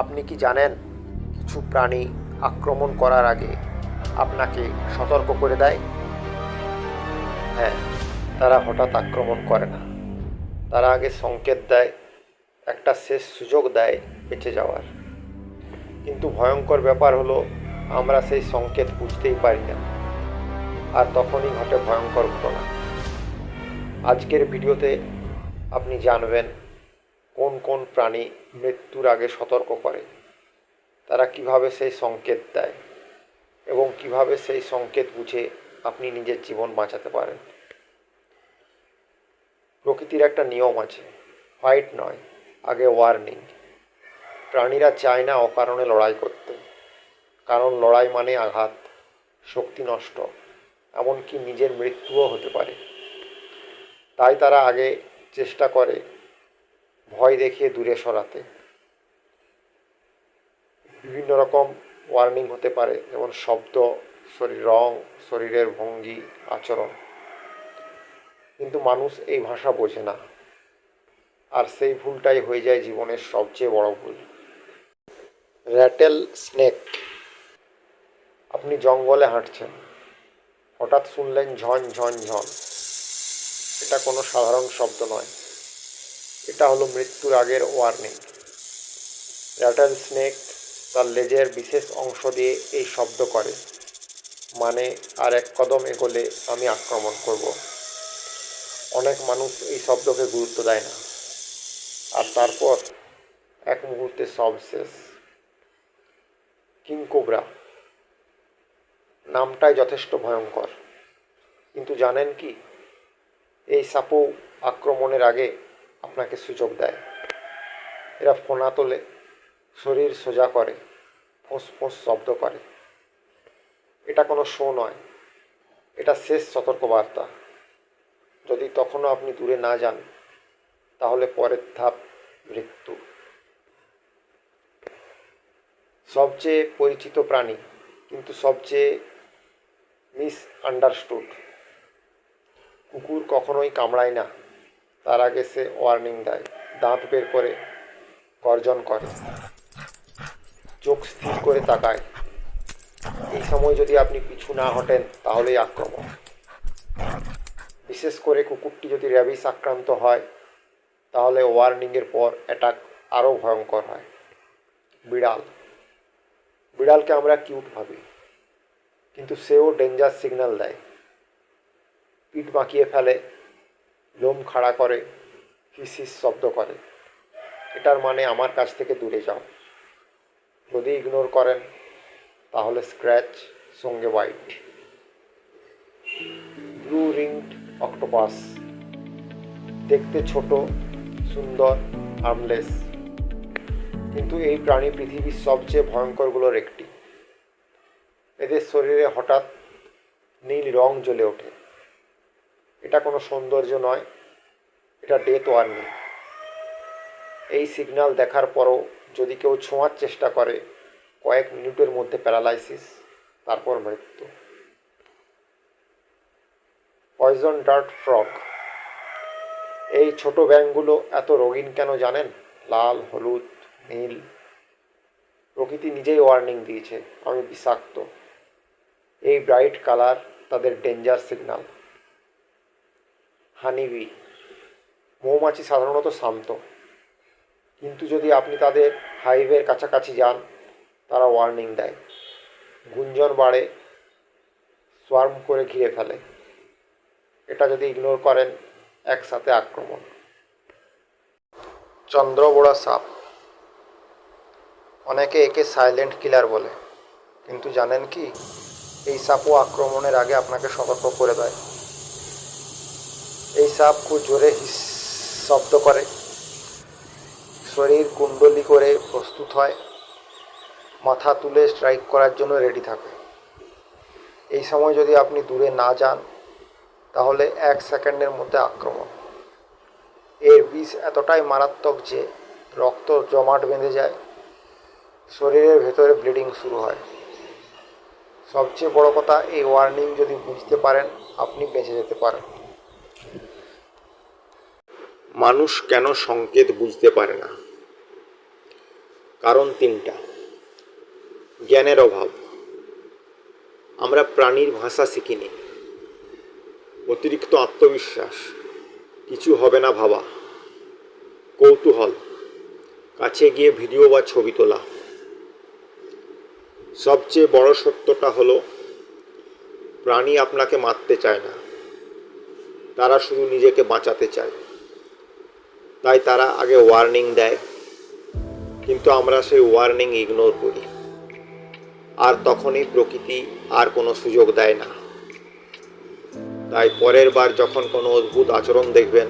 আপনি কি জানেন কিছু প্রাণী আক্রমণ করার আগে আপনাকে সতর্ক করে দেয়? হ্যাঁ, তারা হঠাৎ আক্রমণ করে না। তারা আগে সংকেত দেয়, একটা শেষ সুযোগ দেয় বেঁচে যাওয়ার। কিন্তু ভয়ঙ্কর ব্যাপার হলো আমরা সেই সংকেত বুঝতেই পারি না, আর তখনই ঘটে ভয়ঙ্কর ঘটনা। আজকের ভিডিওতে আপনি জানবেন কোন কোন প্রাণী মৃত্যুর আগে সতর্ক করে, তারা কিভাবে সেই সংকেত দেয় এবং কিভাবে সেই সংকেত বুঝে আপনি নিজের জীবন বাঁচাতে পারেন। প্রকৃতির একটা নিয়ম আছে, ফাইট নয়, আগে ওয়ার্নিং। প্রাণীরা চায় না অকারণে লড়াই করতে, কারণ লড়াই মানে আঘাত, শক্তি নষ্ট, এমনকি নিজের মৃত্যুও হতে পারে। তাই তারা আগে চেষ্টা করে ভয় দেখিয়ে দূরে সরাতে। বিভিন্ন রকম ওয়ার্নিং হতে পারে, যেমন শব্দ, রং, শরীরের ভঙ্গি, আচরণ। কিন্তু মানুষ এই ভাষা বোঝে না, আর সেই ভুলটাই হয়ে যায় জীবনের সবচেয়ে বড় ভুল। Rattle snake. আপনি জঙ্গলে হাঁটছেন, হঠাৎ শুনলেন ঝন ঝন ঝন। এটা কোনো সাধারণ শব্দ নয়, এটা হলো মৃত্যুর আগের ওয়ার্নিং। র্যাটেল স্নেক তার লেজের বিশেষ অংশ দিয়ে এই শব্দ করে, মানে আর এক কদম এগোলে আমি আক্রমণ করব। অনেক মানুষ এই শব্দকে গুরুত্ব দেয় না, আর তারপর এক মুহূর্তে সব শেষ। কিংকোবরা নামটাই যথেষ্ট ভয়ঙ্কর, কিন্তু জানেন কি, এই সাপও আক্রমণের আগে আপনাকে সুযোগ দেয়। এরা ফোনা তোলে, শরীর সোজা করে, ফোঁস ফোঁস শব্দ করে। এটা কোনো শো নয়, এটা শেষ সতর্কবার্তা। যদি তখনও আপনি দূরে না যান, তাহলে পরের ধাপ মৃত্যু। সবচেয়ে পরিচিত প্রাণী, কিন্তু সবচেয়ে মিস আন্ডারস্টুড। কুকুর কখনোই কামড়ায় না, তার আগে সে ওয়ার্নিং দেয়, দাঁত বের করে গর্জন করে, চোখ স্থির করে তাকায়। এই সময় যদি আপনি পিছু না হটেন, তাহলেই আক্রমণ। বিশেষ করে কুকুরটি যদি র্যাবিস আক্রান্ত হয়, তাহলে ওয়ার্নিংয়ের পর অ্যাটাক আরও ভয়ঙ্কর হয়। বিড়াল। বিড়ালকে আমরা কিউট ভাবি, কিন্তু সেও ডেঞ্জার সিগন্যাল দেয়। পিঠ বাঁকিয়ে ফেলে, লোম খাড়া করে, হিস হিস শব্দ করে। এটার মানে আমার কাছ থেকে দূরে যাও। যদি ইগনোর করেন, তাহলে স্ক্র্যাচ, সঙ্গে বাইট। Blue ringed octopus. দেখতে ছোট, সুন্দর, হার্মলেস, কিন্তু এই প্রাণী পৃথিবীর সবচেয়ে ভয়ঙ্করগুলোর একটি। এদের শরীরে হঠাৎ নীল রং জ্বলে ওঠে। এটা কোনো সৌন্দর্য নয়, এটা ডেথ ওয়ার্নিং। এই সিগন্যাল দেখার পরও যদি কেউ ছোঁয়ার চেষ্টা করে, কয়েক মিনিটের মধ্যে প্যারালাইসিস, তারপর মৃত্যু। Poison dart frog. এই ছোট ব্যাঙগুলো এত রঙিন কেন জানেন? লাল, হলুদ, নীল। প্রকৃতি নিজেই ওয়ার্নিং দিয়েছে, আমি বিষাক্ত। এই ব্রাইট কালার তাদের ডেঞ্জার সিগন্যাল। হানিবি। মৌমাছি সাধারণত শান্ত, কিন্তু যদি আপনি তাদের হাইভের কাছাকাছি যান, তারা ওয়ার্নিং দেয়। গুঞ্জন বাড়ে, সোয়ার্ম করে ঘিরে ফেলে। এটা যদি ইগনোর করেন, একসাথে আক্রমণ। চন্দ্রবোড়া সাপ। অনেকে একে সাইলেন্ট কিলার বলে, কিন্তু জানেন কি, এই সাপও আক্রমণের আগে আপনাকে সতর্ক করে দেয়। এই সাপ খুব জোরে হিস শব্দ করে, শরীর কুণ্ডলি করে প্রস্তুত হয়, মাথা তুলে স্ট্রাইক করার জন্য রেডি থাকে। এই সময় যদি আপনি দূরে না যান, তাহলে 1 সেকেন্ডের মধ্যে আক্রমণ। এর বিষ এতটাই মারাত্মক যে রক্ত জমাট বেঁধে যায়, শরীরের ভেতরে ব্লিডিং শুরু হয়। সবচেয়ে বড় কথা, এই ওয়ার্নিং যদি বুঝতে পারেন, আপনি বেঁচে যেতে পারেন। মানুষ কেন সংকেত বুঝতে পারে না? কারণ তিনটা। জ্ঞানের অভাব, আমরা প্রাণীর ভাষা শিখিনি। অতিরিক্ত আত্মবিশ্বাস, কিছু হবে না ভাবা। কৌতূহল, কাছে গিয়ে ভিডিও বা ছবি তোলা। সবচেয়ে বড় সত্যটা হলো প্রাণী আপনাকে মারতে চায় না, তারা শুধু নিজেকে বাঁচাতে চায়। তাই তারা আগে ওয়ার্নিং দেয়, কিন্তু আমরা সেই ওয়ার্নিং ইগনোর করি, আর তখনই প্রকৃতি আর কোনো সুযোগ দেয় না। তাই পরের বার যখন কোনো অদ্ভুত আচরণ দেখবেন,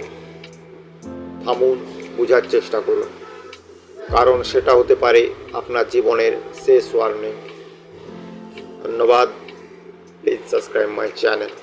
থামুন, বোঝার চেষ্টা করুন, কারণ সেটা হতে পারে আপনার জীবনের শেষ ওয়ার্নিং। ধন্যবাদ। Please subscribe my channel.